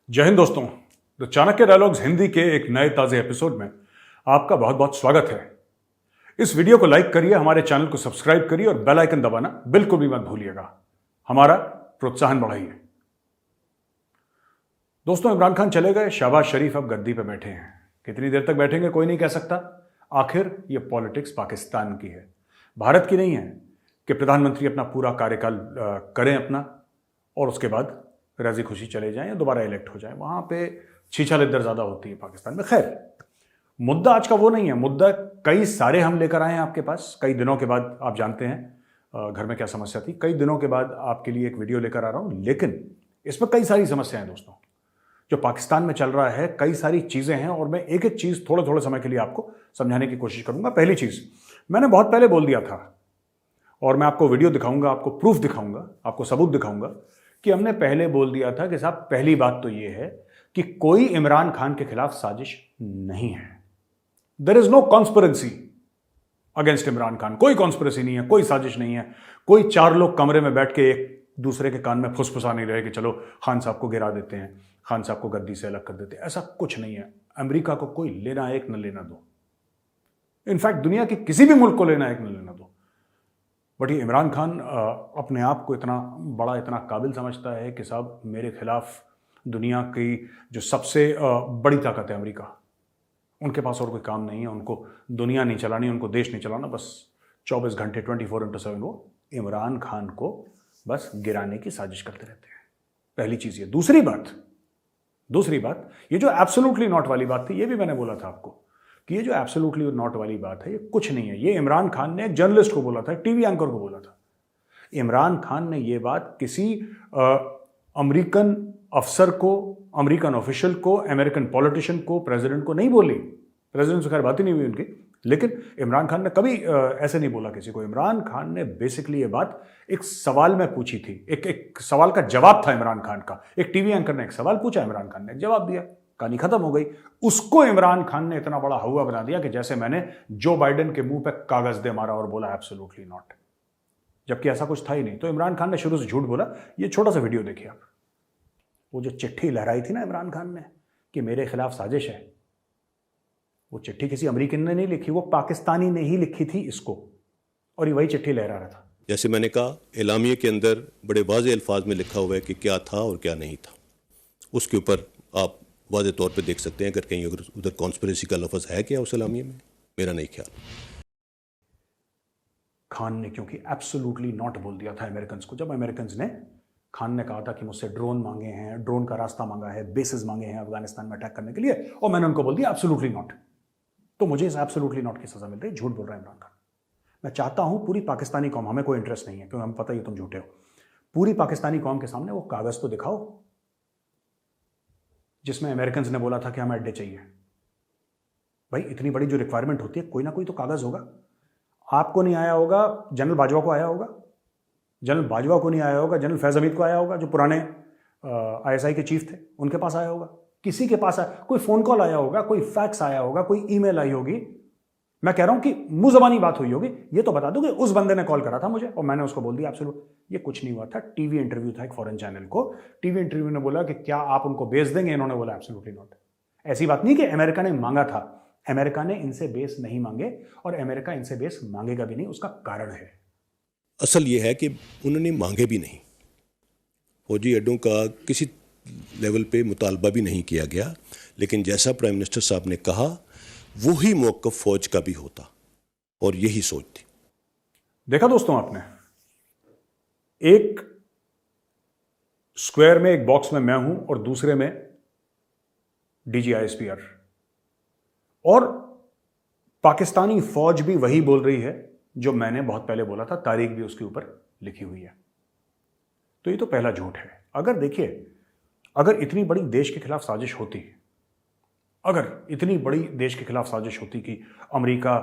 जय हिंद दोस्तों। The Chanakya dialogues Hindi के एक नए ताजे एपिसोड में आपका बहुत बहुत स्वागत है। इस वीडियो को लाइक करिए, हमारे चैनल को सब्सक्राइब करिए और बेल आइकन दबाना बिल्कुल भी मत भूलिएगा। हमारा प्रोत्साहन बढ़ाइए। दोस्तों, इमरान खान चले गए, शहबाज शरीफ अब गद्दी पे बैठे हैं। कितनी देर तक बैठेंगे कोई नहीं कह सकता। आखिर ये पॉलिटिक्स पाकिस्तान की है, भारत की नहीं है कि प्रधानमंत्री अपना पूरा कार्यकाल करें अपना और उसके बाद राजी खुशी चले जाएं या दोबारा इलेक्ट हो जाएं। वहां पे छीछा लिद्दर ज्यादा होती है पाकिस्तान में। खैर, मुद्दा आज का वो नहीं है। मुद्दा कई सारे हम लेकर आए हैं आपके पास। कई दिनों के बाद, आप जानते हैं घर में क्या समस्या थी, कई दिनों के बाद आपके लिए एक वीडियो लेकर आ रहा हूं। लेकिन इसमें कई सारी समस्याएं हैं दोस्तों, जो पाकिस्तान में चल रहा है। कई सारी चीजें हैं और मैं एक एक चीज थोड़े थोड़े समय के लिए आपको समझाने की कोशिश करूंगा। पहली चीज, मैंने बहुत पहले बोल दिया था और मैं आपको वीडियो दिखाऊंगा, आपको प्रूफ दिखाऊंगा, आपको सबूत दिखाऊंगा कि हमने पहले बोल दिया था कि साहब, पहली बात तो यह है कि कोई इमरान खान के खिलाफ साजिश नहीं है। There is no conspiracy against Imran Khan. कोई कॉन्स्पिरेसी नहीं है, कोई साजिश नहीं है। कोई चार लोग कमरे में बैठ के एक दूसरे के कान में फुसफुसा नहीं रहे कि चलो खान साहब को गिरा देते हैं, खान साहब को गद्दी से अलग कर देते हैं। ऐसा कुछ नहीं है। अमेरिका को कोई लेना एक न लेना दो, इनफैक्ट दुनिया के किसी भी मुल्क को लेना एक न लेना दो। बट ये इमरान खान अपने आप को इतना बड़ा, इतना काबिल समझता है कि साहब, मेरे खिलाफ दुनिया की जो सबसे बड़ी ताकत है अमेरिका, उनके पास और कोई काम नहीं है। उनको दुनिया नहीं चलानी, उनको देश नहीं चलाना, बस 24 घंटे 24/7 वो इमरान खान को बस गिराने की साजिश करते रहते हैं। पहली चीज ये। दूसरी बात, ये जो एब्सोल्युटली नॉट वाली बात थी, ये भी मैंने बोला था आपको कि ये जो एब्सोल्युटली नॉट वाली बात है, ये कुछ नहीं है। ये इमरान खान ने एक जर्नलिस्ट को बोला था, एक टीवी एंकर को बोला था। इमरान खान ने ये बात किसी अमेरिकन अफसर को, अमेरिकन ऑफिशियल को, अमेरिकन पॉलिटिशियन को, प्रेसिडेंट को नहीं बोली। प्रेसिडेंट से खैर बात ही नहीं हुई उनकी, लेकिन इमरान खान ने कभी ऐसे नहीं बोला किसी को। इमरान खान ने बेसिकली ये बात एक सवाल में पूछी थी, एक सवाल का जवाब था इमरान खान का। एक टीवी एंकर ने एक सवाल पूछा, इमरान खान ने एक जवाब दिया, कहानी खत्म हो गई। उसको इमरान खान ने इतना बड़ा हवा बना दिया कि जैसे मैंने जो बाइडेन के मुंह पे कागज दे मारा और बोला एब्सोल्युटली नॉट, जबकि ऐसा कुछ था ही नहीं। तो इमरान खान ने शुरू से झूठ बोला। ये छोटा सा वीडियो देखिए आप। वो जो चिट्ठी लहराई थी ना इमरान खान ने कि मेरे खिलाफ साजिश है, वो चिट्ठी किसी अमेरिकन ने नहीं लिखी, वो पाकिस्तानी ने ही लिखी थी इसको, और ये वही चिट्ठी लहरा रहा था। जैसे मैंने कहा, एलामिया के अंदर बड़े वाज़ेह अल्फाज में लिखा हुआ है कि क्या था और क्या नहीं था। उसके ऊपर आप वाज़ेह तौर पे देख सकते हैं। अगर कहीं अगर उधर कॉन्स्पिरेसी का लफ्ज़ है क्या उस एलामिया में, मेरा नहीं ख्याल। खान ने क्योंकि एब्सोल्युटली नॉट बोल दिया था अमेरिकन को, जब अमेरिकन ने, खान ने कहा था कि मुझसे ड्रोन मांगे हैं, ड्रोन का रास्ता मांगा है, बेसिस मांगे हैं अफगानिस्तान में अटैक करने के लिए, और मैंने उनको बोल दिया एब्सोल्युटली नॉट। तो मुझे इस एब्सोल्युटली नॉट की सजा मिल रही है। झूठ बोल रहा है इमरान खान। मैं चाहता हूं पूरी पाकिस्तानी कौम, हमें कोई इंटरेस्ट नहीं है क्योंकि हमें पता ही तुम झूठे हो, पूरी पाकिस्तानी कौम के सामने वो कागज तो दिखाओ जिसमें अमेरिकन ने बोला था कि हमें अड्डे चाहिए। भाई, इतनी बड़ी जो रिक्वायरमेंट होती है, कोई ना कोई तो कागज होगा। आपको नहीं आया होगा, जनरल बाजवा को आया होगा, जनरल बाजवा को नहीं आया होगा, जनरल फैज हमीद को आया होगा, जो पुराने ISI के चीफ थे, उनके पास आया होगा, किसी के पास आया, कोई फोन कॉल आया होगा, कोई फैक्स आया होगा, कोई ईमेल आई होगी। मैं कह रहा हूं कि मुंह जबानी बात हुई होगी। ये तो बता दो कि उस बंदे ने कॉल करा था मुझे और मैंने उसको बोल दिया एब्सोल्यूट। ये कुछ नहीं हुआ था। टीवी इंटरव्यू था एक फॉरेन चैनल को, टीवी इंटरव्यू ने बोला कि क्या आप उनको बेच देंगे, इन्होंने बोला एब्सोल्युटली नॉट। ऐसी बात नहीं कि अमेरिका ने मांगा था, अमेरिका ने इनसे बेस नहीं मांगे और अमेरिका इनसे बेस मांगेगा भी नहीं। उसका कारण है, असल ये है कि उन्होंने मांगे भी नहीं, फौजी अड्डों का किसी लेवल पे मुतालबा भी नहीं किया गया। लेकिन जैसा प्राइम मिनिस्टर साहब ने कहा, वही मौक़िफ़ फौज का भी होता और यही सोच थी। देखा दोस्तों आपने, एक स्क्वायर में, एक बॉक्स में मैं हूं और दूसरे में DG ISPR, और पाकिस्तानी फौज भी वही बोल रही है जो मैंने बहुत पहले बोला था, तारीख भी उसके ऊपर लिखी हुई है। तो ये तो पहला झूठ है। अगर देखिए, अगर इतनी बड़ी देश के खिलाफ साजिश होती, अगर इतनी बड़ी देश के खिलाफ साजिश होती कि अमेरिका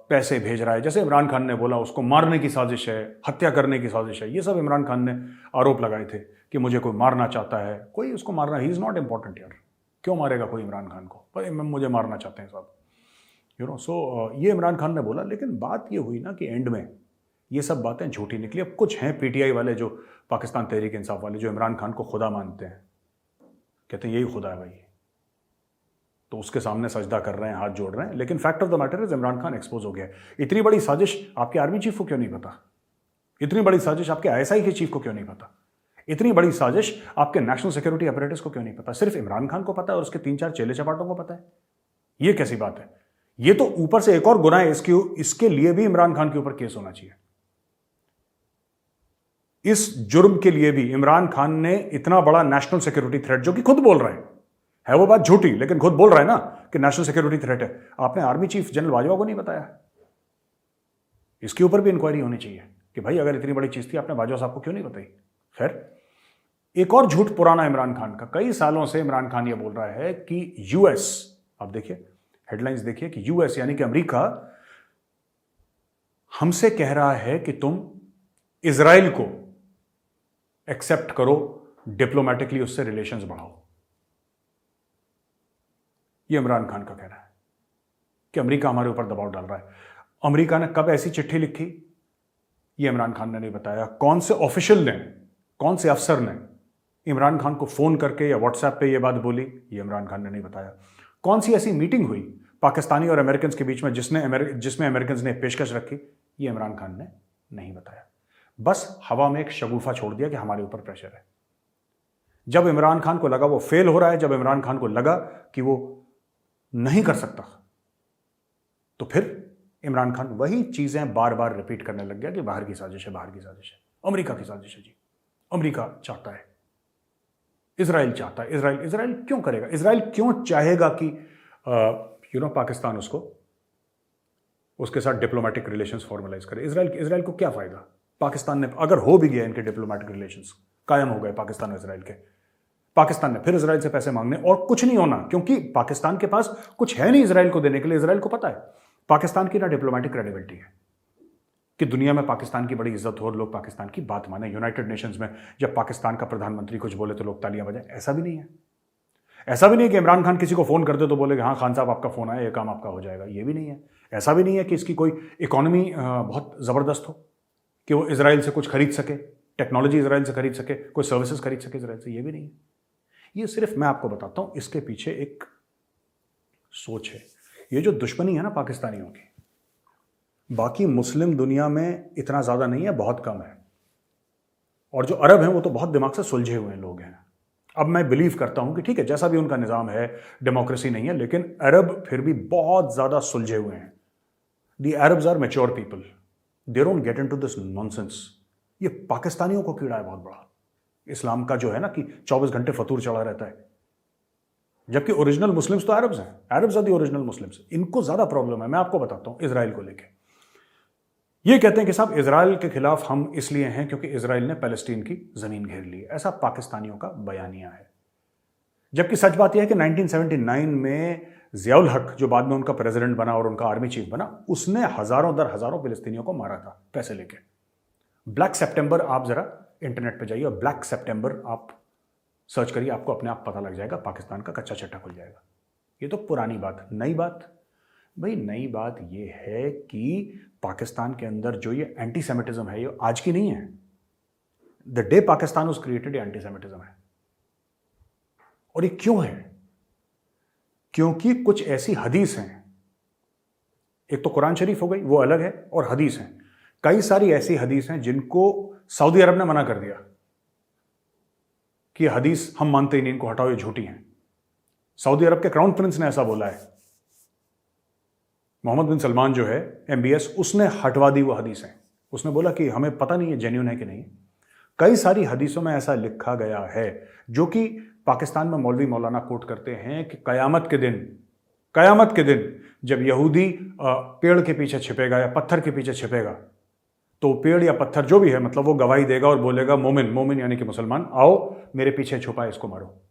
पैसे भेज रहा है, जैसे इमरान खान ने बोला उसको मारने की साजिश है, हत्या करने की साजिश है, ये सब इमरान खान ने आरोप लगाए थे कि मुझे कोई मारना चाहता है, कोई उसको मारना, ही इज़ नॉट इंपॉर्टेंट यार, क्यों मारेगा कोई इमरान खान को, पर मुझे मारना चाहते हैं साहब, यू नो। सो ये इमरान खान ने बोला। लेकिन बात ये हुई ना कि एंड में ये सब बातें झूठी निकली। अब कुछ हैं PTI वाले, जो पाकिस्तान तहरीक इंसाफ वाले, जो इमरान खान को खुदा मानते हैं, कहते हैं यही खुदा है भाई, तो उसके सामने सजदा कर रहे हैं, हाथ जोड़ रहे हैं। लेकिन fact of the matter is Imran Khan expose हो गया है। इतनी बड़ी साजिश आपके आर्मी चीफ को क्यों नहीं पता? इतनी बड़ी साजिश आपके आईएसआई के चीफ को क्यों नहीं पता? इतनी बड़ी साजिश आपके नेशनल सिक्योरिटी अपरेटस को क्यों नहीं पता? सिर्फ इमरान खान को पता है और उसके 3-4 चेले चपाटों को पता है। यह कैसी बात है? यह तो ऊपर से एक और गुनाह है, इसके लिए भी इमरान खान के ऊपर केस होना चाहिए। इस जुर्म के लिए भी इमरान खान ने इतना बड़ा नेशनल सिक्योरिटी थ्रेट, जो कि खुद बोल रहे हैं, है वो बात झूठी, लेकिन खुद बोल रहे हैं ना कि नेशनल सिक्योरिटी थ्रेट है, आपने आर्मी चीफ जनरल बाजवा को नहीं बताया। इसके ऊपर भी इंक्वायरी होनी चाहिए कि भाई अगर इतनी बड़ी चीज थी, आपने बाजवा साहब को क्यों नहीं बताई? खैर, एक और झूठ पुराना इमरान खान का। कई सालों से इमरान खान यह बोल रहा है कि यूएस, आप देखिए हेडलाइंस देखिए, कि यूएस यानी कि अमेरिका हमसे कह रहा है कि तुम इजराइल को एक्सेप्ट करो, डिप्लोमेटिकली उससे रिलेशंस बढ़ाओ। यह इमरान खान का कहना है कि अमेरिका हमारे ऊपर दबाव डाल रहा है। अमेरिका ने कब ऐसी चिट्ठी लिखी, यह इमरान खान ने नहीं बताया। कौन से ऑफिशियल ने, कौन से अफसर ने इमरान खान को फोन करके या व्हाट्सएप पे यह बात बोली, यह इमरान खान ने नहीं बताया। कौन सी ऐसी मीटिंग हुई पाकिस्तानी और अमेरिकन के बीच में जिसमें अमेरिकन ने पेशकश रखी, यह इमरान खान ने नहीं बताया। बस हवा में एक शगुफा छोड़ दिया कि हमारे ऊपर प्रेशर है। जब इमरान खान को लगा वो फेल हो रहा है, जब इमरान खान को लगा कि वो नहीं कर सकता, तो फिर इमरान खान वही चीजें बार बार रिपीट करने लग गया कि बाहर की साजिश है, बाहर की साजिश है, अमेरिका की साजिश है जी, अमेरिका चाहता है, इजराइल चाहता है। इजराइल क्यों करेगा? इजराइल क्यों चाहेगा कि पाकिस्तान उसके साथ डिप्लोमेटिक रिलेशंस फॉर्मलाइज करे? इजराइल को क्या फायदा? पाकिस्तान ने, अगर हो भी गया इनके डिप्लोमेटिक रिलेशंस कायम हो गए पाकिस्तान और इजराइल के, पाकिस्तान ने फिर इजराइल से पैसे मांगने और कुछ नहीं होना, क्योंकि पाकिस्तान के पास कुछ है नहीं इजराइल को देने के लिए। इजराइल को पता है पाकिस्तान की ना डिप्लोमेटिक क्रेडिबिलिटी है कि दुनिया में पाकिस्तान की बड़ी इज्जत हो और लोग पाकिस्तान की बात माने। यूनाइटेड नेशंस में जब पाकिस्तान का प्रधानमंत्री कुछ बोले तो लोग तालियां बजाएं, ऐसा भी नहीं है। ऐसा भी नहीं है कि इमरान खान किसी को फोन कर दे तो बोले कि हाँ खान साहब आपका फोन आया, ये काम आपका हो जाएगा, ये भी नहीं है। ऐसा भी नहीं है कि इसकी कोई इकोनॉमी बहुत जबरदस्त हो कि वो इजराइल से कुछ खरीद सके, टेक्नोलॉजी इजराइल से खरीद सके, कोई सर्विसेज खरीद सके इजराइल से, ये भी नहीं है। ये सिर्फ मैं आपको बताता हूं, इसके पीछे एक सोच है। ये जो दुश्मनी है ना पाकिस्तानियों की, बाकी मुस्लिम दुनिया में इतना ज्यादा नहीं है, बहुत कम है। और जो अरब हैं वो तो बहुत दिमाग से सुलझे हुए लोग हैं। अब मैं बिलीव करता हूं कि ठीक है, जैसा भी उनका निजाम है, डेमोक्रेसी नहीं है, लेकिन अरब फिर भी बहुत ज्यादा सुलझे हुए हैं। The Arabs are mature people, they don't get into this nonsense. ये पाकिस्तानियों को कीड़ा है बहुत बड़ा, इस्लाम का जो है ना कि 24 घंटे फतूर चढ़ा रहता है, जबकि ओरिजिनल मुस्लिम्स तो अरब्स हैं। Arabs are the original Muslims. इनको ज्यादा प्रॉब्लम है। मैं आपको बताता हूं इजराइल को लेके। ये कहते हैं कि साहब इजराइल के खिलाफ हम इसलिए हैं क्योंकि इजराइल ने पैलेस्टीन की जमीन घेर ली है, ऐसा पाकिस्तानियों का बयानिया है। जबकि सच बात यह है कि 1979 में जियाउल हक, जो बाद में उनका प्रेसिडेंट बना और उनका आर्मी चीफ बना, उसने हजारों दर हजारों फिलिस्तीनियों को मारा था पैसे लेके। ब्लैक सितंबर, आप जरा इंटरनेट पे जाइए और ब्लैक सितंबर आप सर्च करिए, आपको अपने आप पता लग जाएगा, पाकिस्तान का कच्चा चट्टा खुल जाएगा। ये तो पुरानी बात। नई बात भाई, नई बात ये है कि पाकिस्तान के अंदर जो ये एंटीसेमिटिज्म है, ये आज की नहीं है। The day Pakistan was created, ये एंटीसेमिटिज्म है। और ये क्यों है? क्योंकि कुछ ऐसी हदीस हैं, एक तो कुरान शरीफ हो गई, वो अलग है, और हदीस हैं। कई सारी ऐसी हदीस हैं जिनको सऊदी अरब ने मना कर दिया कि हदीस हम मानते ही नहीं, इनको हटाओ, ये झूठी हैं। सऊदी अरब के क्राउन प्रिंस ने ऐसा बोला है। मोहम्मद बिन सलमान जो है MBS, उसने हटवा दी वो हदीसें। उसने बोला कि हमें पता नहीं है जेन्युइन है कि नहीं। कई सारी हदीसों में ऐसा लिखा गया है जो कि पाकिस्तान में मौलवी मौलाना कोट करते हैं कि कयामत के दिन जब यहूदी पेड़ के पीछे छिपेगा या पत्थर के पीछे छिपेगा, तो पेड़ या पत्थर जो भी है, मतलब वो गवाही देगा और बोलेगा मोमिन यानी कि मुसलमान, आओ मेरे पीछे छुपा है, इसको मारो।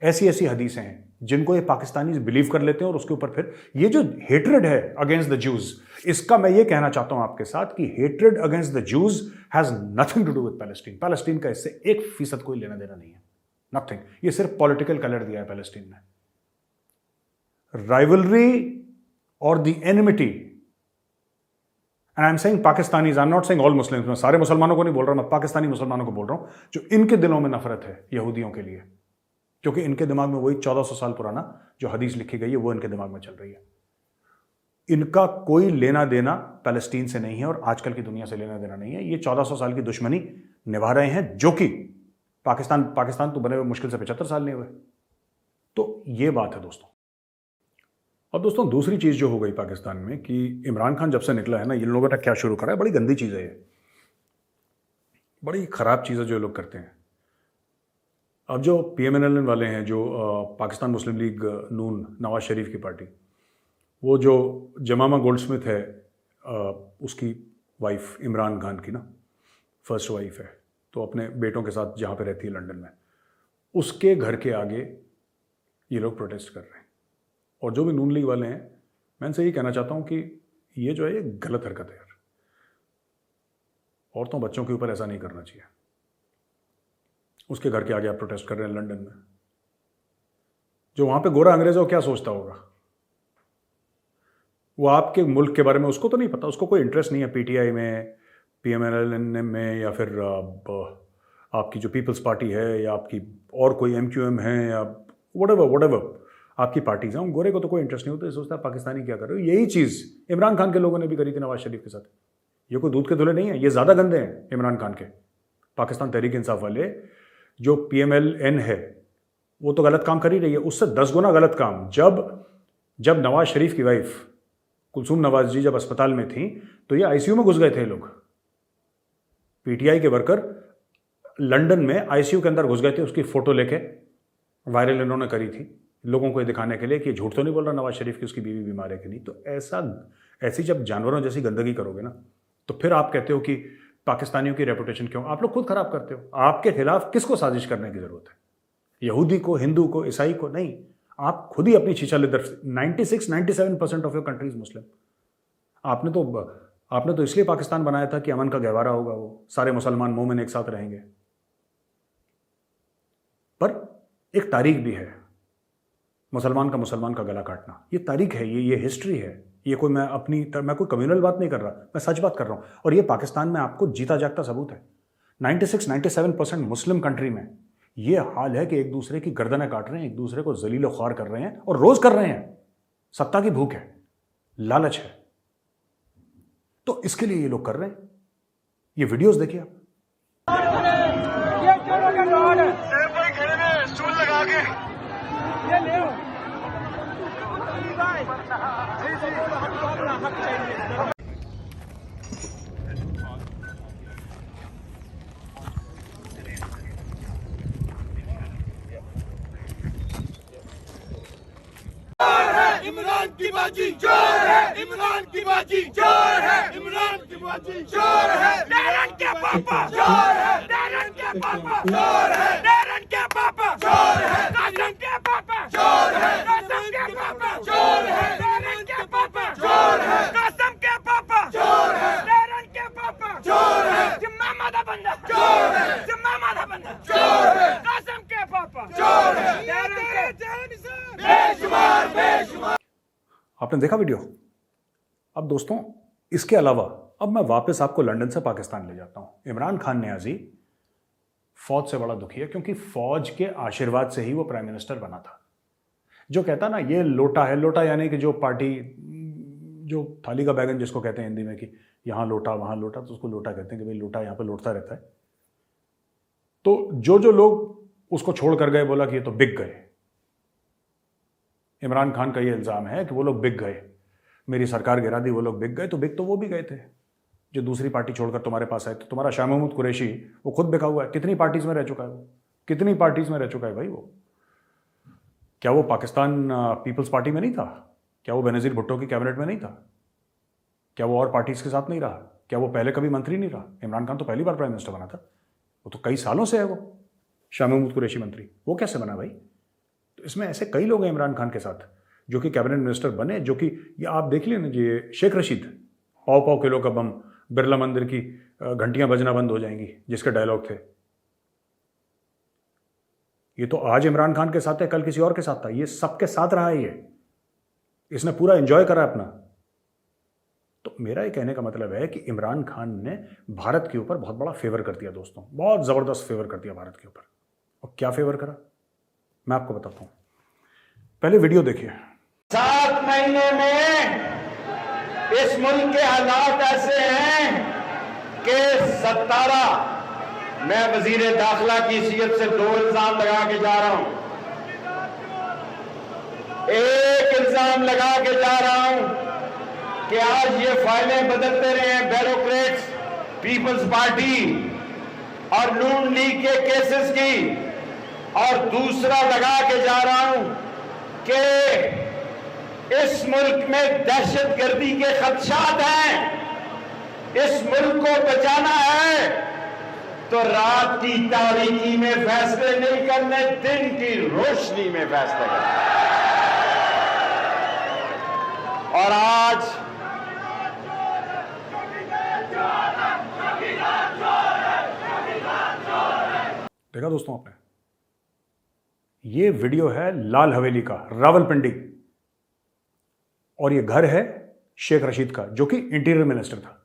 ऐसी ऐसी हदीसें हैं जिनको ये पाकिस्तानी बिलीव कर लेते हैं, और उसके ऊपर फिर ये जो हेट्रेड है अगेंस्ट द जूज, इसका मैं ये कहना चाहता हूं आपके साथ कि hatred against the Jews has nothing to do with Palestine. Palestine का इससे 1% कोई लेना देना नहीं है, नथिंग। ये सिर्फ पॉलिटिकल कलर दिया है पैलेस्टीन ने। राइवलरी और the enmity, and I am saying Pakistanis, I am not saying all Muslims. मैं सारे मुसलमानों को नहीं बोल रहा, मैं पाकिस्तानी मुसलमानों को बोल रहा हूं जो इनके दिलों में नफरत है यहूदियों के लिए, क्योंकि इनके दिमाग में वही 1400 साल पुराना जो हदीस लिखी गई है वो इनके दिमाग में चल रही है। इनका कोई लेना देना पैलेस्टीन से नहीं है और आजकल की दुनिया से लेना देना नहीं है। ये 1400 साल की दुश्मनी निभा रहे हैं, जो कि पाकिस्तान तो बने हुए मुश्किल से 75 साल नहीं हुए। तो ये बात है दोस्तों। अब दोस्तों दूसरी चीज जो हो गई पाकिस्तान में कि इमरान खान जब से निकला है ना, इन लोगों ने क्या शुरू करा है, बड़ी गंदी चीज है ये, बड़ी खराब चीज है जो लोग करते हैं। अब जो PMNL वाले हैं, जो पाकिस्तान मुस्लिम लीग नून नवाज शरीफ की पार्टी, वो जो जमामा गोल्डस्मिथ है उसकी वाइफ इमरान खान की ना फर्स्ट वाइफ है, तो अपने बेटों के साथ जहाँ पे रहती है लंदन में, उसके घर के आगे ये लोग प्रोटेस्ट कर रहे हैं। और जो भी नून लीग वाले हैं, मैं इनसे ये कहना चाहता हूँ कि ये जो है ये गलत हरकत है यार। औरतों बच्चों के ऊपर ऐसा नहीं करना चाहिए। उसके घर के आगे आप प्रोटेस्ट कर रहे हैं लंदन में। जो वहाँ पे गोरा अंग्रेज है वो क्या सोचता होगा? वो आपके मुल्क के बारे में उसको तो नहीं पता, उसको कोई इंटरेस्ट नहीं है PTI में, PMNL में, या फिर आपकी जो पीपल्स पार्टी है, या आपकी और कोई MQM है, या वटेवर आपकी पार्टीज हैं। गोरे को तो कोई इंटरेस्ट नहीं होता, सोचता है पाकिस्तानी क्या कर रहे हो। यही चीज़ इमरान खान के लोगों ने भी करी थी नवाज शरीफ के साथ। ये कोई दूध के धुले नहीं है, ये ज़्यादा गंदे हैं इमरान खान के। पाकिस्तान तहरीक इंसाफ वाले, जो PMLN है, वो तो गलत काम कर ही रही है, उससे 10 गुना गलत काम। जब नवाज शरीफ की वाइफ कुलसूम नवाज जी जब अस्पताल में थी तो ये ICU में घुस गए थे लोग। PTI के वर्कर लंदन में ICU के अंदर घुस गए थे, उसकी फोटो लेके वायरल इन्होंने करी थी लोगों को ये दिखाने के लिए कि झूठ तो नहीं बोल रहा नवाज शरीफ की उसकी बीवी बीमार है कि नहीं। तो ऐसी जब जानवरों जैसी गंदगी करोगे ना, तो फिर आप कहते हो कि पाकिस्तानियों की रेपुटेशन क्यों? आप लोग खुद खराब करते हो। आपके खिलाफ किसको साजिश करने की जरूरत है? यहूदी को, हिंदू को, ईसाई को? नहीं, आप खुद ही अपनी छीछा लेदर। 96-97% of your country is Muslim. आपने तो इसलिए पाकिस्तान बनाया था कि अमन का गहवारा होगा, वो सारे मुसलमान मोमिन एक साथ रहेंगे। पर एक तारीख भी है, मुसलमान का गला काटना। ये तारीख है, ये हिस्ट्री है। ये कोई मैं कोई कम्युनल बात नहीं कर रहा, मैं सच बात कर रहा हूं। और ये पाकिस्तान में आपको जीता जागता सबूत है। 96-97% मुस्लिम कंट्री में ये हाल है कि एक दूसरे की गर्दनें काट रहे हैं, एक दूसरे को जलील ख्वार कर रहे हैं, और रोज कर रहे हैं। सत्ता की भूख है, लालच है, तो इसके लिए ये लोग कर रहे हैं। ये वीडियोस देखिए आप। स्टूल लगा के ये ले आओ। इमरान की बाजी जोर है, इमरान की बाजी जोर है, इमरान की बाजी जोर है। नैरन के पापा जोर है, नैरन के पापा जोर है, नैरन के पापा जोर है, कासम के पापा जोर है, कासम के पापा जोर है, नैरन के पापा जोर है, कासम के पापा जोर है, नैरन के पापा जोर है, जिम्मा मादा बंदा जोर है, जिम्मा मादा बंदा जोर है, कासम के पापा जोर है, नैरन के बेशुमार बेशुमार। आपने देखा वीडियो? अब दोस्तों इसके अलावा अब मैं वापस आपको लंदन से पाकिस्तान ले जाता हूं। इमरान खान नियाजी फौज से बड़ा दुखी है, क्योंकि फौज के आशीर्वाद से ही वो प्राइम मिनिस्टर बना था। जो कहता ना ये लोटा है, लोटा यानी कि जो पार्टी, जो थाली का बैगन जिसको कहते हैं हिंदी में, कि यहां लोटा वहां लोटा, तो उसको लोटा कहते हैं कि भाई लोटा यहां पे लौटता रहता है। तो जो लोग उसको छोड़ कर गए, बोला कि ये तो बिक गए। इमरान खान का ये इल्ज़ाम है कि वो लोग बिक गए, मेरी सरकार गिरा दी, वो लोग बिक गए। तो बिक तो वो भी गए थे जो दूसरी पार्टी छोड़कर तुम्हारे पास आए। तो तुम्हारा शाह महमूद कुरैशी वो खुद बिका हुआ है। कितनी पार्टीज में रह चुका है वो, कितनी पार्टीज में रह चुका है भाई वो। क्या वो पाकिस्तान पीपल्स पार्टी में नहीं था? क्या वो बेनज़ीर भुट्टो की कैबिनेट में नहीं था? क्या वो और पार्टीज के साथ नहीं रहा? क्या वो पहले कभी मंत्री नहीं रहा? इमरान खान तो पहली बार प्राइम मिनिस्टर बना था। वो तो कई सालों से है वो शाह महमूद कुरैशी मंत्री। वो कैसे बना भाई? तो इसमें ऐसे कई लोग हैं इमरान खान के साथ जो कि कैबिनेट मिनिस्टर बने, जो कि ये आप देख लें ना, ये शेख रशीद, पाव पाव किलो का बम, बिरला मंदिर की घंटियां बजना बंद हो जाएंगी, जिसके डायलॉग थे। ये तो आज इमरान खान के साथ है, कल किसी और के साथ था। ये सबके साथ रहा है, ये इसने पूरा एंजॉय करा अपना। तो मेरा ये कहने का मतलब है कि इमरान खान ने भारत के ऊपर बहुत बड़ा फेवर कर दिया दोस्तों, बहुत जबरदस्त फेवर कर दिया भारत के ऊपर। और क्या फेवर करा? मैं आपको बताता हूं, पहले वीडियो देखिए। 7 महीने में इस मुल्क के हालात ऐसे हैं कि 17 मैं वजीर दाखिला की हैसियत से 2 इल्जाम लगा के जा रहा हूं। एक इल्जाम लगा के जा रहा हूं कि आज ये फाइलें बदलते रहे हैं ब्यूरोक्रेट्स, पीपल्स पार्टी और नून लीग के केसेस की, और दूसरा लगा के जा रहा हूं कि इस मुल्क में दहशतगर्दी के खदशात हैं। इस मुल्क को बचाना है तो रात की तारीकी में फैसले नहीं करने, दिन की रोशनी में फैसले करने। और आज देखा दोस्तों आपने, ये वीडियो है लाल हवेली का, रावलपिंडी, और ये घर है शेख रशीद का, जो कि इंटीरियर मिनिस्टर था।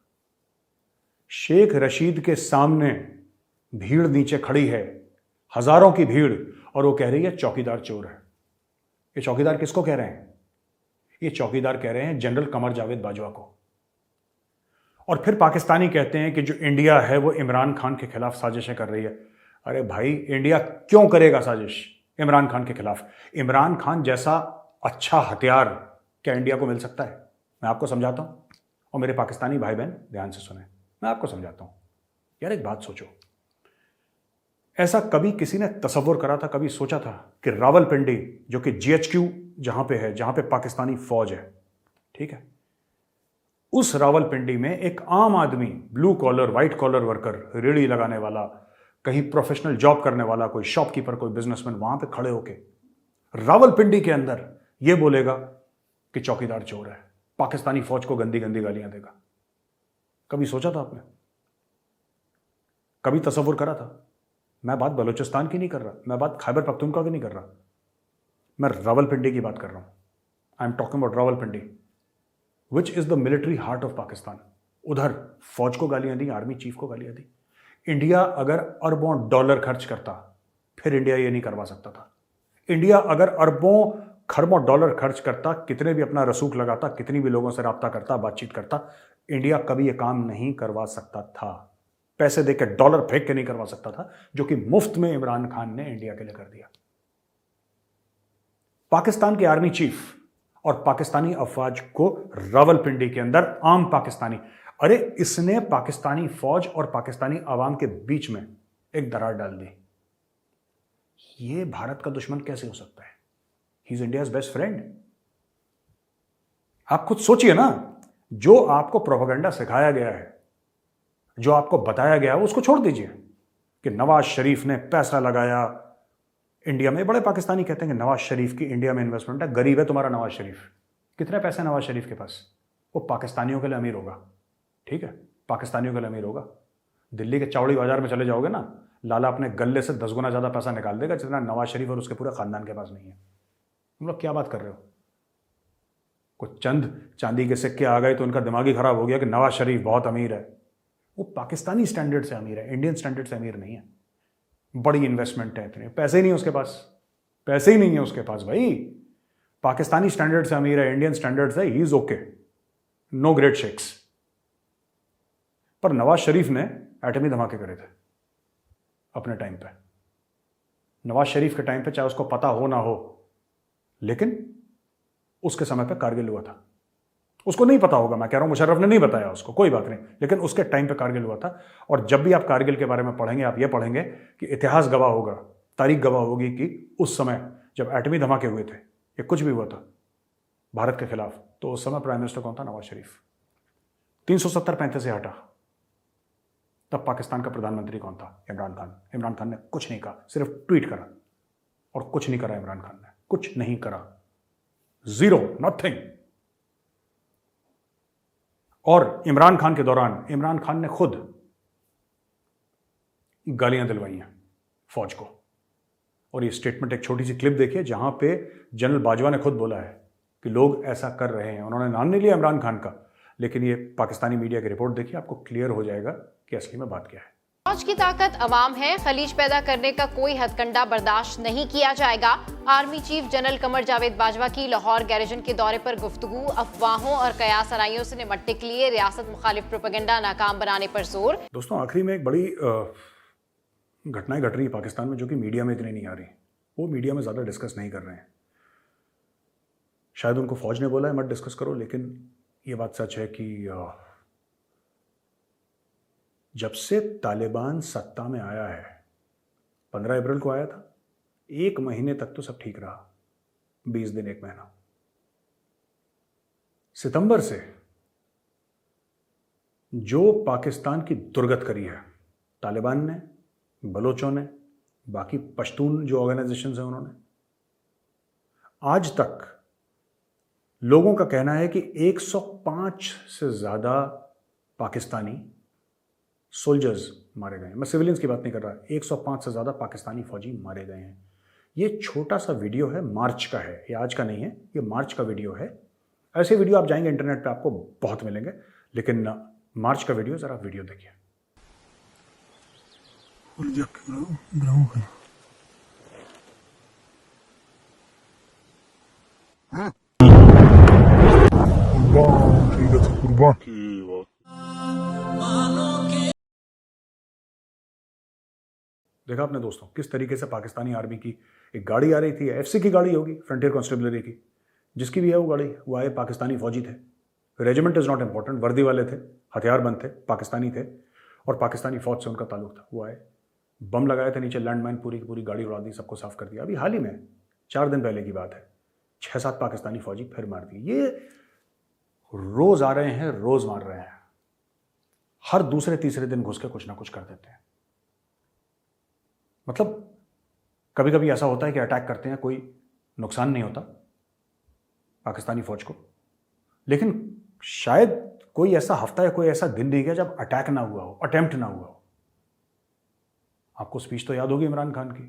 शेख रशीद के सामने भीड़ नीचे खड़ी है, हजारों की भीड़, और वो कह रही है चौकीदार चोर है। ये चौकीदार किसको कह रहे हैं? ये चौकीदार कह रहे हैं जनरल कमर जावेद बाजवा को। और फिर पाकिस्तानी कहते हैं कि जो इंडिया है वो इमरान खान के खिलाफ साजिशें कर रही है। अरे भाई, इंडिया क्यों करेगा साजिश इमरान खान के खिलाफ? इमरान खान जैसा अच्छा हथियार क्या इंडिया को मिल सकता है? मैं आपको समझाता हूं, और मेरे पाकिस्तानी भाई बहन ध्यान से सुने, मैं आपको समझाता हूं। यार एक बात सोचो, ऐसा कभी किसी ने तसव्वुर करा था, कभी सोचा था कि रावलपिंडी, जो कि GHQ जहां पे है, जहां पे पाकिस्तानी फौज है, ठीक है, उस रावलपिंडी में एक आम आदमी, blue collar, white collar worker, रेड़ी लगाने वाला, कहीं प्रोफेशनल जॉब करने वाला, कोई शॉपकीपर, कोई बिजनेसमैन, वहां पे खड़े होके रावलपिंडी के अंदर ये बोलेगा कि चौकीदार चोर है, पाकिस्तानी फौज को गंदी गंदी गालियां देगा? कभी सोचा था आपने? कभी तसव्वुर करा था? मैं बात बलूचिस्तान की नहीं कर रहा, मैं बात खैबर पख्तूनख्वा की नहीं कर रहा, मैं रावलपिंडी की बात कर रहा हूं। I am talking about Rawalpindi, which is the military heart of Pakistan. उधर फौज को गालियां दी, आर्मी चीफ को गालियां दी। इंडिया अगर अरबों डॉलर खर्च करता, फिर इंडिया ये नहीं करवा सकता था। इंडिया अगर अरबों खरबों डॉलर खर्च करता, कितने भी अपना रसूख लगाता, कितनी भी लोगों से राब्ता करता, बातचीत करता, इंडिया कभी ये काम नहीं करवा सकता था। पैसे देकर, डॉलर फेंक के नहीं करवा सकता था, जो कि मुफ्त में इमरान खान ने इंडिया के लिए कर दिया। पाकिस्तान के आर्मी चीफ और पाकिस्तानी अफवाज को रावलपिंडी के अंदर आम पाकिस्तानी, अरे इसने पाकिस्तानी फौज और पाकिस्तानी आवाम के बीच में एक दरार डाल दी। ये भारत का दुश्मन कैसे हो सकता है? He is India's best friend. आप खुद सोचिए ना, जो आपको प्रोपेगेंडा सिखाया गया है, जो आपको बताया गया है, उसको छोड़ दीजिए कि नवाज शरीफ ने पैसा लगाया इंडिया में। बड़े पाकिस्तानी कहते हैं कि नवाज शरीफ की इंडिया में इन्वेस्टमेंट है। गरीब है तुम्हारा नवाज शरीफ। कितने पैसे नवाज शरीफ के पास? वो पाकिस्तानियों के लिए अमीर होगा, ठीक है, पाकिस्तानियों के लिए अमीर होगा। दिल्ली के चावड़ी बाजार में चले जाओगे ना, लाला अपने गले से 10 गुना ज्यादा पैसा निकाल देगा जितना नवाज शरीफ और उसके पूरे खानदान के पास नहीं है। तुम लोग क्या बात कर रहे हो? कुछ चंद चांदी के सिक्के आ गए तो उनका दिमाग ही खराब हो गया कि नवाज शरीफ बहुत अमीर है। वो पाकिस्तानी स्टैंडर्ड से अमीर है, इंडियन स्टैंडर्ड से अमीर नहीं है। बड़ी इन्वेस्टमेंट है, इतने पैसे ही नहीं है उसके पास, पैसे ही नहीं है उसके पास भाई। पाकिस्तानी स्टैंडर्ड से अमीर है, इंडियन स्टैंडर्ड से ही is okay, no great shakes. पर नवाज शरीफ ने एटमी धमाके करे थे अपने टाइम पे। नवाज शरीफ के टाइम पे, चाहे उसको पता हो ना हो, लेकिन उसके समय पे कारगिल हुआ था। उसको नहीं पता होगा, मैं कह रहा हूं मुशर्रफ ने नहीं बताया उसको, कोई बात नहीं, लेकिन उसके टाइम पे कारगिल हुआ था। और जब भी आप कारगिल के बारे में पढ़ेंगे, आप ये पढ़ेंगे कि इतिहास गवाह होगा, तारीख गवाह होगी कि उस समय जब एटमी धमाके हुए थे या कुछ भी हुआ था भारत के खिलाफ, तो उस समय प्राइम मिनिस्टर कौन था? नवाज शरीफ। 370-35 से हटा, तब पाकिस्तान का प्रधानमंत्री कौन था? इमरान खान। इमरान खान ने कुछ नहीं कहा, सिर्फ ट्वीट करा, और कुछ नहीं करा इमरान खान ने, कुछ नहीं करा, जीरो, नथिंग। और इमरान खान के दौरान इमरान खान ने खुद गालियां दिलवाई हैं फौज को। और ये स्टेटमेंट, एक छोटी सी क्लिप देखिए जहां पे जनरल बाजवा ने खुद बोला है कि लोग ऐसा कर रहे हैं। उन्होंने नाम नहीं लिया इमरान खान का, लेकिन ये पाकिस्तानी मीडिया की रिपोर्ट देखिए, आपको क्लियर हो जाएगा कि असली में बात क्या है। फौज की ताकत अवाम है, खलीज पैदा करने का कोई हथकंडा बर्दाश्त नहीं किया जाएगा। Army chief general Qamar Javed Bajwa की लाहौर गैरिजन के दौरे पर गुफ्तगू, अफवाहों और कयास आराइयों से निपटने के लिए रियासत मुखालिफ प्रोपेगेंडा नाकाम बनाने पर जोर। दोस्तों, आखिरी में एक बड़ी घटनाएं घट रही है पाकिस्तान में जो कि मीडिया में इतनी नहीं आ रही। वो मीडिया में ज़्यादा डिस्कस नहीं कर रहे हैं। शायद उनको फौज ने बोला है मत डिस्कस करो, लेकिन ये बात सच है कि जब से तालिबान सत्ता में आया है, 15 अप्रैल को आया था, 1 महीने तक तो सब ठीक रहा, 20 दिन 1 महीना। सितंबर से जो पाकिस्तान की दुर्गत करी है तालिबान ने, बलोचों ने, बाकी पश्तून जो ऑर्गेनाइजेशंस हैं उन्होंने, आज तक लोगों का कहना है कि 105 से ज़्यादा पाकिस्तानी सोल्जर्स मारे गए हैं। मैं सिविलियंस की बात नहीं कर रहा, 105 से ज़्यादा पाकिस्तानी फौजी मारे गए हैं। ये छोटा सा वीडियो है, मार्च का है, ये आज का नहीं है, ये मार्च का वीडियो है। ऐसे वीडियो आप जाएंगे इंटरनेट पे आपको बहुत मिलेंगे, लेकिन मार्च का वीडियो, ज़रा वीडियो देखिए। देखा आपने दोस्तों किस तरीके से पाकिस्तानी आर्मी की एक गाड़ी आ रही थी, एफसी की गाड़ी होगी, फ्रंटियर कॉन्स्टेबलरी की, जिसकी भी है वो गाड़ी, वो आए पाकिस्तानी फौजी थे। रेजिमेंट इज़ नॉट इंपॉर्टेंट, वर्दी वाले थे, हथियारबंद थे, पाकिस्तानी थे और पाकिस्तानी फौज से उनका ताल्लुक था। वो आए, बम लगाए थे नीचे, लैंडमाइन पूरी की पूरी गाड़ी उड़ा दी, सबको साफ कर दिया। अभी हाल ही में 4 दिन पहले की बात है, 6-7 पाकिस्तानी फौजी फिर मार दिए। ये रोज़ आ रहे हैं, रोज़ मार रहे हैं, हर दूसरे तीसरे दिन घुस के कुछ ना कुछ कर देते हैं। मतलब कभी कभी ऐसा होता है कि अटैक करते हैं, कोई नुकसान नहीं होता पाकिस्तानी फौज को, लेकिन शायद कोई ऐसा हफ्ता या कोई ऐसा दिन नहीं गया जब अटैक ना हुआ हो, अटेम्प्ट ना हुआ हो। आपको स्पीच तो याद होगी इमरान खान की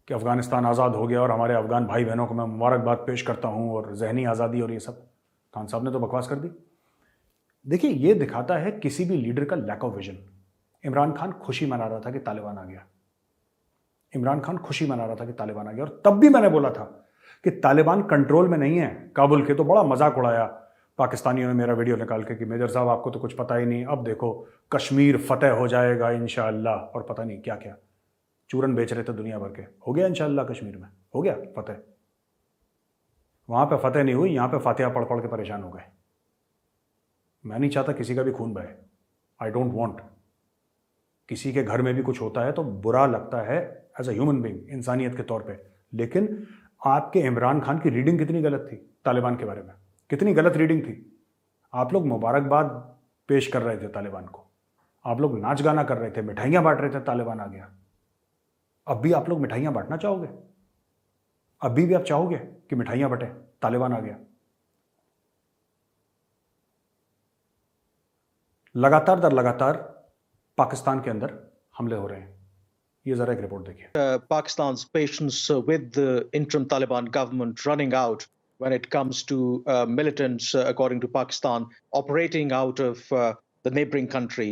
कि अफगानिस्तान आज़ाद हो गया और हमारे अफगान भाई बहनों को मैं मुबारकबाद पेश करता हूं और जहनी आज़ादी और ये सब। खान साहब ने तो बकवास कर दी। देखिए, ये दिखाता है किसी भी लीडर का lack of vision. Imran Khan खुशी मना रहा था कि तालिबान आ गया, इमरान खान खुशी मना रहा था कि तालिबान आ गया, और तब भी मैंने बोला था कि तालिबान कंट्रोल में नहीं है काबुल के। तो बड़ा मजाक उड़ाया पाकिस्तानियों ने मेरा वीडियो निकाल के कि मेजर साहब आपको तो कुछ पता ही नहीं, अब देखो कश्मीर फतेह हो जाएगा इंशाअल्लाह, और पता नहीं क्या क्या चूरन बेच रहे थे दुनिया भर के। हो गया इंशाअल्लाह, कश्मीर में हो गया फतेह। वहां पे फतेह नहीं हुई, यहां पे फातिहा पढ़ पढ़ के परेशान हो गए। मैं नहीं चाहता किसी का भी खून बहे, आई डोंट वॉन्ट। किसी के घर में भी कुछ होता है तो बुरा लगता है एज अ ह्यूमन बीइंग, इंसानियत के तौर पे। लेकिन आपके इमरान खान की रीडिंग कितनी गलत थी तालिबान के बारे में, कितनी गलत रीडिंग थी। आप लोग मुबारकबाद पेश कर रहे थे तालिबान को, आप लोग नाच गाना कर रहे थे, मिठाइयां बांट रहे थे, तालिबान आ गया। अब भी आप लोग मिठाइयां बांटना चाहोगे? अभी भी आप चाहोगे कि मिठाइयां बटे, तालिबान आ गया? लगातार दर लगातार पाकिस्तान के अंदर हमले हो रहे हैं। ये जरा एक रिपोर्ट देखिए। Pakistan's patience with the interim Taliban government running out when it comes to militants, according to Pakistan, operating out of the neighboring country.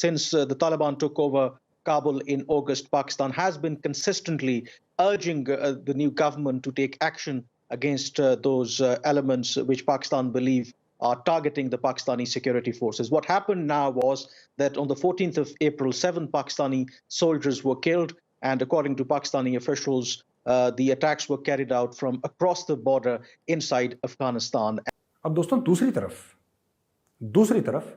Since the Taliban took over Kabul in August, Pakistan has been consistently urging the new government to take action against those elements which Pakistan believe are targeting the Pakistani security forces. What happened now was that on the 14th of April, 7 Pakistani soldiers were killed, and according to Pakistani officials, the attacks were carried out from across the border inside Afghanistan. अब दोस्तों दूसरी तरफ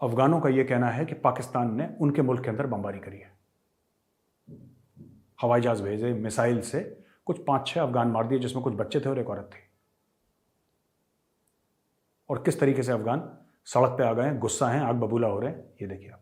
अफगानों का यह कहना है कि पाकिस्तान ने उनके मुल्क के अंदर बमबारी करी है, हवाई जहाज भेजे, मिसाइल से कुछ 5-6 अफगान मार दिए, जिसमें कुछ बच्चे थे और एक औरत थी। और किस तरीके से अफगान सड़क पे आ गए, गुस्सा हैं, आग बबूला हो रहे हैं, ये देखिए आप।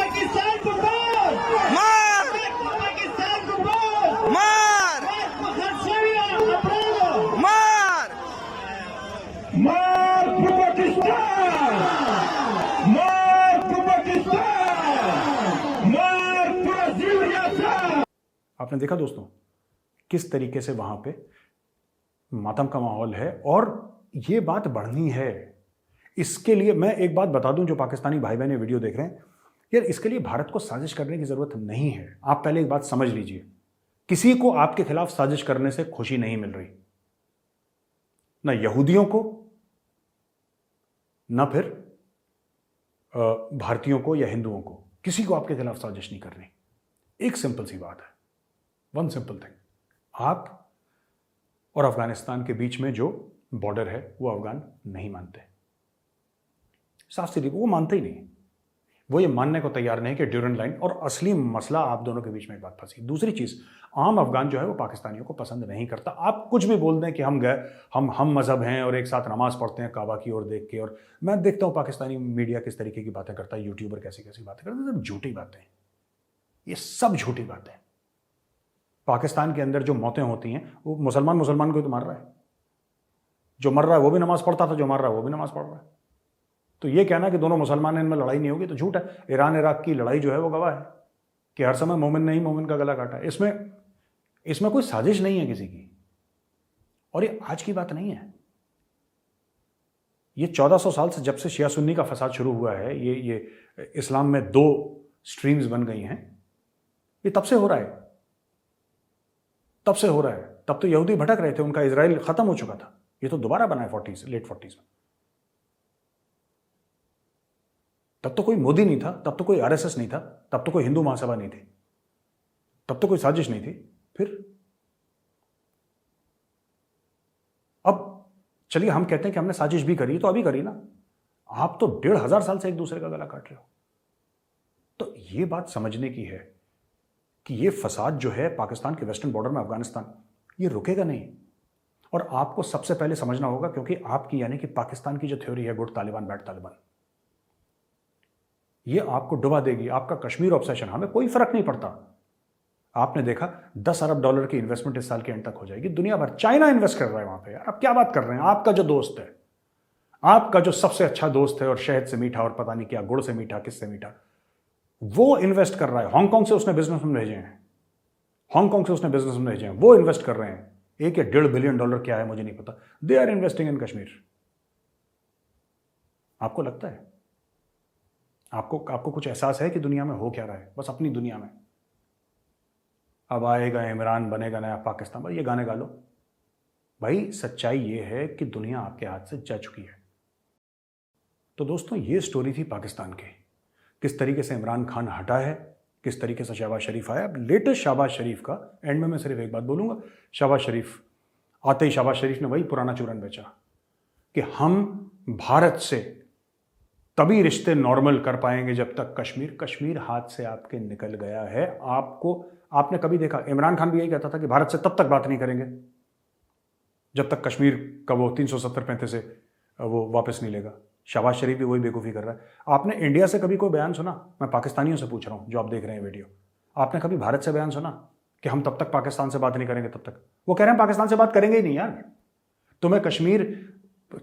पाकिस्तान को मार पाकिस्तान को मार मार मार पाकिस्तान, मार पाकिस्तान, मार पूरा। आपने देखा दोस्तों किस तरीके से वहां पे मातम का माहौल है, और ये बात बढ़नी है। इसके लिए मैं एक बात बता दूं, जो पाकिस्तानी भाई बहन वीडियो देख रहे हैं, यार इसके लिए भारत को साजिश करने की जरूरत नहीं है। आप पहले एक बात समझ लीजिए, किसी को आपके खिलाफ साजिश करने से खुशी नहीं मिल रही, ना यहूदियों को, ना फिर भारतीयों को या हिंदुओं को। किसी को आपके खिलाफ साजिश नहीं करनी। एक सिंपल सी बात है, वन सिंपल थिंग, आप और अफगानिस्तान के बीच में जो बॉर्डर है वो अफगान नहीं मानते, साफ सीधी, वो मानते ही नहीं। वो ये मानने को तैयार नहीं कि ड्यूरेंट लाइन, और असली मसला आप दोनों के बीच में एक बात फंसी। दूसरी चीज, आम अफगान जो है वो पाकिस्तानियों को पसंद नहीं करता। आप कुछ भी बोल दें कि हम गए, हम मजहब हैं और एक साथ नमाज पढ़ते हैं काबा की ओर देख के, और मैं देखता हूं पाकिस्तानी मीडिया किस तरीके की बातें करता है, यूट्यूबर कैसी कैसी बातें करते हैं, सब झूठी बातें, ये सब झूठी बातें। पाकिस्तान के अंदर जो मौतें होती हैं वो मुसलमान को तो मार रहा है, जो मर रहा है वो भी नमाज पढ़ता था, जो मर रहा है वो भी नमाज पढ़ रहा है। तो ये कहना कि दोनों मुसलमान हैं, इनमें लड़ाई नहीं होगी, तो झूठ है। ईरान इराक की लड़ाई जो है वो गवाह है कि हर समय मोमिन ने ही मोमिन का गला काटा है। इसमें कोई साजिश नहीं है किसी की, और ये आज की बात नहीं है। ये 1400 साल से, जब से शिया सुन्नी का फसाद शुरू हुआ है, ये इस्लाम में 2 स्ट्रीम्स बन गई हैं, ये तब से हो रहा है, तब से हो रहा है। तब तो यहूदी भटक रहे थे, उनका इजराइल खत्म हो चुका था, ये तो दोबारा बना है लेट 40s में। तब तो कोई मोदी नहीं था, तब तो कोई आरएसएस नहीं था, तब तो कोई हिंदू महासभा नहीं थी, तब तो कोई साजिश नहीं थी। फिर अब चलिए हम कहते हैं कि हमने साजिश भी करी, तो अभी करी ना। आप तो 1500 साल से एक दूसरे का गला काट रहे हो। तो ये बात समझने की है कि ये फसाद जो है पाकिस्तान के वेस्टर्न बॉर्डर में अफगानिस्तान, ये रुकेगा नहीं। और आपको सबसे पहले समझना होगा, क्योंकि आपकी यानी कि पाकिस्तान की जो थ्योरी है गुड तालिबान बैड तालिबान, ये आपको डुबा देगी। आपका कश्मीर ऑब्सेशन, हमें कोई फर्क नहीं पड़ता। आपने देखा $10 अरब की इन्वेस्टमेंट इस साल के एंड तक हो जाएगी, दुनिया भर। चाइना इन्वेस्ट कर रहा है वहां पे। यार आप क्या बात कर रहे हैं? आपका जो दोस्त है, आपका जो सबसे अच्छा दोस्त है, और शहद से मीठा और पता नहीं क्या, गुड़ से मीठा, किससे मीठा, वो इन्वेस्ट कर रहा है। हांगकांग से उसने बिजनेसमैन भेजे हैं, हांगकांग से उसने बिजनेसमैन भेजे हैं, वो इन्वेस्ट कर रहे हैं। $1 या $1.5 बिलियन क्या है मुझे नहीं पता, they are investing in Kashmir. आपको लगता है, आपको कुछ एहसास है कि दुनिया में हो क्या रहा है? बस अपनी दुनिया में। अब आएगा इमरान, बनेगा नया पाकिस्तान, भाई ये गाने गा लो। भाई सच्चाई ये है कि दुनिया आपके हाथ से जा चुकी है। तो दोस्तों ये स्टोरी थी पाकिस्तान की, किस तरीके से इमरान खान हटा है, किस तरीके से शहबाज शरीफ आया। अब लेटेस्ट शहबाज शरीफ का एंड में मैं सिर्फ एक बात बोलूंगा, शहबाज शरीफ आते ही शहबाज शरीफ ने वही पुराना चूरन बेचा कि हम भारत से तभी रिश्ते नॉर्मल कर पाएंगे जब तक कश्मीर हाथ से आपके निकल गया है। आपने कभी देखा, इमरान खान भी यही कहता था कि भारत से तब तक बात नहीं करेंगे जब तक कश्मीर का वो 370-35 से वो वापस नहीं लेगा। शहबाज शरीफ भी वही बेवकूफ़ी कर रहा है। आपने इंडिया से कभी कोई बयान सुना? मैं पाकिस्तानियों से पूछ रहा हूँ जो आप देख रहे हैं वीडियो, आपने कभी भारत से बयान सुना कि हम तब तक पाकिस्तान से बात नहीं करेंगे तब तक? वो कह रहे हैं पाकिस्तान से बात करेंगे ही नहीं। यार तुम्हें कश्मीर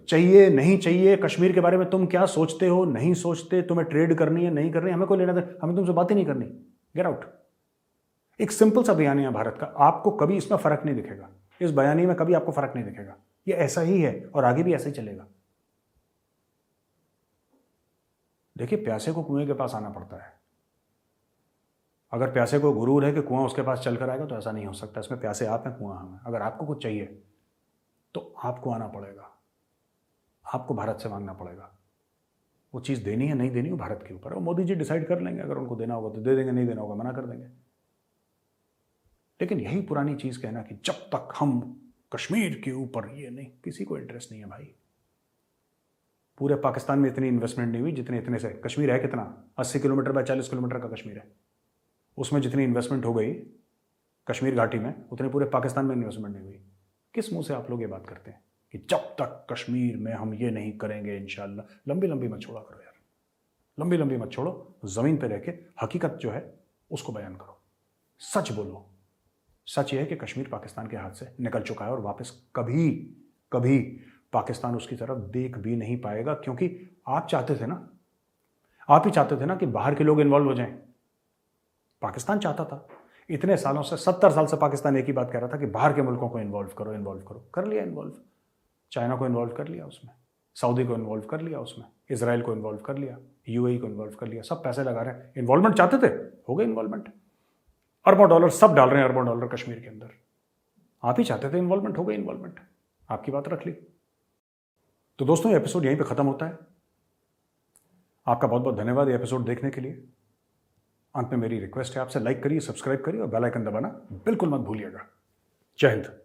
चाहिए नहीं चाहिए, कश्मीर के बारे में तुम क्या सोचते हो नहीं सोचते, तुम्हें ट्रेड करनी है नहीं करनी, हमें कोई लेना दे, हमें तुमसे बात ही नहीं करनी, गेट आउट। एक सिंपल सा बयानी है भारत का, आपको कभी इसमें फर्क नहीं दिखेगा, इस बयानी में कभी आपको फर्क नहीं दिखेगा। ये ऐसा ही है और आगे भी ऐसा ही चलेगा। देखिए प्यासे को कुएं के पास आना पड़ता है। अगर प्यासे को गुरूर है कि कुआं उसके पास चलकर आएगा तो ऐसा नहीं हो सकता। इसमें प्यासे आप हैं, कुआं हम हैं। अगर आपको कुछ चाहिए तो आपको आना पड़ेगा, आपको भारत से मांगना पड़ेगा। वो चीज़ देनी है नहीं देनी वो भारत के ऊपर है। मोदी जी डिसाइड कर लेंगे, अगर उनको देना होगा तो दे देंगे, नहीं देना होगा मना कर देंगे। लेकिन यही पुरानी चीज़ कहना कि जब तक हम कश्मीर के ऊपर, ये नहीं, किसी को इंटरेस्ट नहीं है भाई। पूरे पाकिस्तान में इतनी इन्वेस्टमेंट नहीं हुई जितने इतने से। कश्मीर है कितना? 80 किलोमीटर बाय 40 किलोमीटर का कश्मीर है। उसमें जितनी इन्वेस्टमेंट हो गई कश्मीर घाटी में, उतनी पूरे पाकिस्तान में इन्वेस्टमेंट नहीं हुई। किस मुंह से आप लोग ये बात करते हैं कि जब तक कश्मीर में हम ये नहीं करेंगे इंशाल्लाह? लंबी लंबी मत छोड़ा करो यार, लंबी लंबी मत छोड़ो। ज़मीन पे रह के हकीकत जो है उसको बयान करो, सच बोलो। सच ये है कि कश्मीर पाकिस्तान के हाथ से निकल चुका है और वापस कभी कभी पाकिस्तान उसकी तरफ देख भी नहीं पाएगा, क्योंकि आप चाहते थे ना, आप ही चाहते थे ना कि बाहर के लोग इन्वॉल्व हो जाएं। पाकिस्तान चाहता था, इतने सालों से, 70 साल से पाकिस्तान एक ही बात कह रहा था कि बाहर के मुल्कों को इन्वॉल्व करो, इन्वॉल्व करो। कर लिया इन्वॉल्व, चाइना को इन्वॉल्व कर लिया उसमें, सऊदी को इन्वॉल्व कर लिया उसमें, इजराइल को इन्वॉल्व कर लिया, यूएई को इन्वॉल्व कर लिया, सब पैसे लगा रहे हैं। इन्वॉल्वमेंट चाहते थे, हो गए इन्वॉल्वमेंट, अरबों डॉलर सब डाल रहे हैं, अरबों डॉलर कश्मीर के अंदर। आप ही चाहते थे इन्वॉल्वमेंट, हो गई इन्वॉल्वमेंट, आपकी बात रख ली। तो दोस्तों, ये एपिसोड यहीं पे खत्म होता है। आपका बहुत बहुत धन्यवाद ये एपिसोड देखने के लिए। अंत में मेरी रिक्वेस्ट है आपसे, लाइक करिए, सब्सक्राइब करिए और बेल आइकन दबाना बिल्कुल मत भूलिएगा। जय हिंद।